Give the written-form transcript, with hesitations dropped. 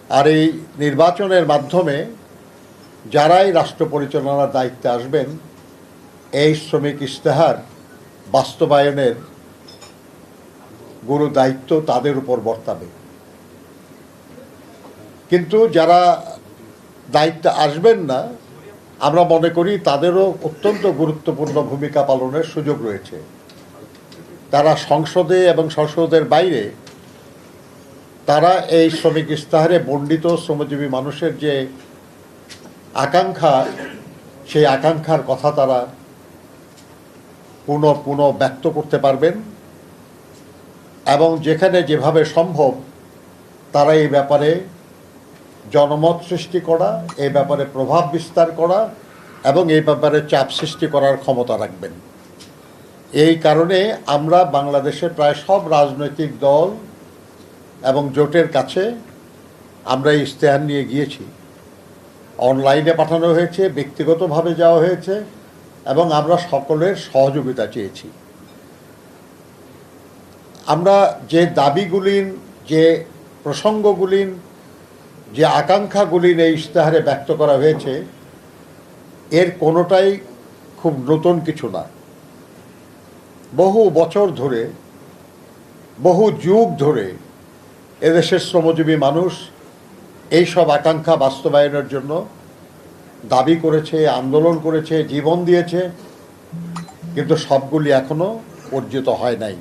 আর এই নির্বাচনের মাধ্যমে যারাই রাষ্ট্র পরিচালনার দায়িত্বে আসবেন, এই শ্রমিক ইশতেহার বাস্তবায়নের গুরু দায়িত্ব তাদের উপর বর্তাবে। কিন্তু যারা দায়িত্বে আসবেন না, আমরা মনে করি তাদেরও অত্যন্ত গুরুত্বপূর্ণ ভূমিকা পালনের সুযোগ রয়েছে। তারা সংসদে এবং সংসদের বাইরে তারা এই শ্রমিক ইশতেহারে বর্ণিত শ্রমজীবী মানুষের যে আকাঙ্ক্ষা, সেই আকাঙ্ক্ষার কথা তারা পুনঃ ব্যক্ত করতে পারবেন এবং যেখানে যেভাবে সম্ভব তারা এই ব্যাপারে জনমত সৃষ্টি করা, এই ব্যাপারে প্রভাব বিস্তার করা এবং এই ব্যাপারে চাপ সৃষ্টি করার ক্ষমতা রাখবেন। এই কারণে আমরা বাংলাদেশের প্রায় সব রাজনৈতিক দল এবং জোটের কাছে আমরা এই ইশতেহার নিয়ে গিয়েছি। অনলাইনে পাঠানো হয়েছে, ব্যক্তিগতভাবে যাওয়া হয়েছে এবং আমরা সকলের সহযোগিতা চেয়েছি। আমরা যে দাবিগুলিন, যে প্রসঙ্গগুলিন, যে আকাঙ্ক্ষাগুলিন এই ইশতেহারে ব্যক্ত করা হয়েছে, এর কোনোটাই খুব নতুন কিছু না। বহু বছর ধরে, বহু যুগ ধরে এদেশের শ্রমজীবী মানুষ এই সব আকাঙ্ক্ষা বাস্তবায়নের জন্য দাবি করেছে, আন্দোলন করেছে, জীবন দিয়েছে, কিন্তু সবগুলি এখনো অর্জিত হয় নাই।